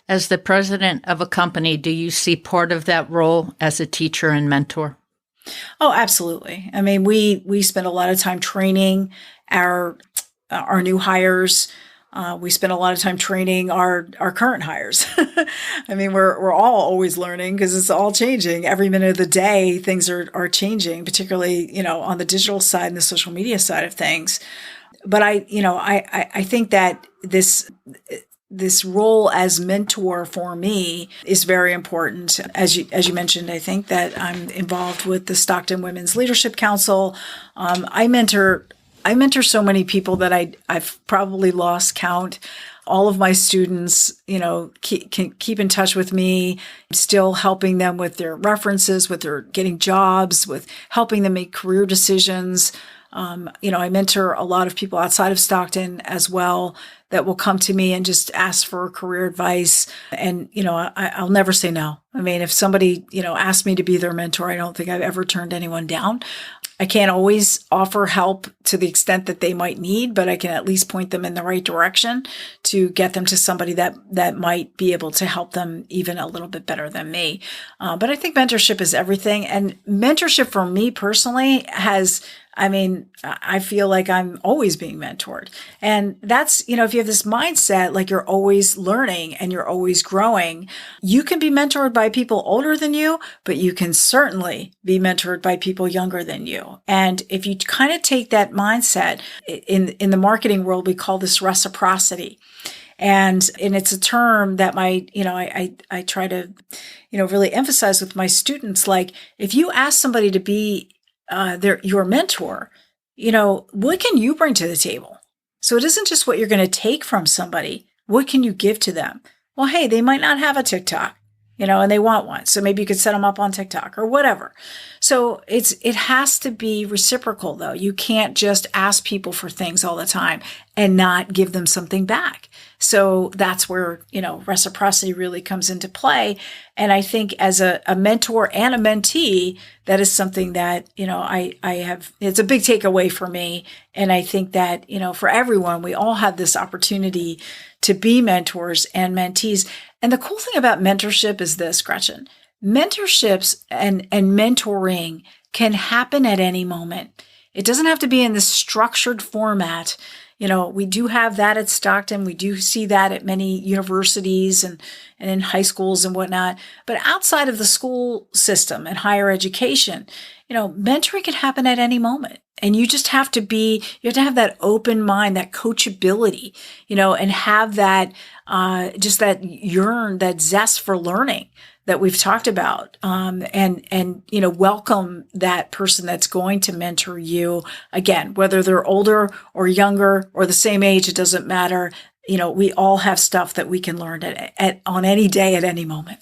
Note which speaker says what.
Speaker 1: As the president of a company, do you see part of that role as a teacher and mentor?
Speaker 2: Oh, absolutely. I mean, we spend a lot of time training our new hires. We spend a lot of time training our current hires. I mean, we're all always learning because it's all changing. Every minute of the day, things are changing, particularly, on the digital side and the social media side of things. But I think that this role as mentor for me is very important. As you mentioned, I think that I'm involved with the Stockton Women's Leadership Council. I mentor so many people that I've probably lost count. All of my students, can keep in touch with me, still helping them with their references, with their getting jobs, with helping them make career decisions. I mentor a lot of people outside of Stockton as well that will come to me and just ask for career advice. And, I'll never say no. I mean, if somebody, asked me to be their mentor, I don't think I've ever turned anyone down. I can't always offer help to the extent that they might need, but I can at least point them in the right direction to get them to somebody that might be able to help them even a little bit better than me. But I think mentorship is everything. And mentorship for me personally I feel like I'm always being mentored. And that's, if you have this mindset, like you're always learning and you're always growing, you can be mentored by people older than you, but you can certainly be mentored by people younger than you. And if you kind of take that mindset, in the marketing world, we call this reciprocity. And it's a term that I try to, really emphasize with my students. Like, if you ask somebody to be your mentor, what can you bring to the table? So it isn't just what you're going to take from somebody. What can you give to them? Well, hey, they might not have a TikTok, and they want one. So maybe you could set them up on TikTok or whatever. So it has to be reciprocal, though. You can't just ask people for things all the time and not give them something back. So that's where, reciprocity really comes into play. And I think as a mentor and a mentee, that is something that, I have, it's a big takeaway for me. And I think that, for everyone, we all have this opportunity to be mentors and mentees. And the cool thing about mentorship is this, Gretchen. Mentorships and mentoring can happen at any moment. It doesn't have to be in this structured format. We do have that at Stockton. We do see that at many universities and in high schools and whatnot. But outside of the school system and higher education, mentoring can happen at any moment. And you just have to have that open mind, that coachability, and have that, just that that zest for learning that we've talked about, and welcome that person that's going to mentor you. Again, whether they're older or younger or the same age, it doesn't matter. We all have stuff that we can learn on any day, at any moment.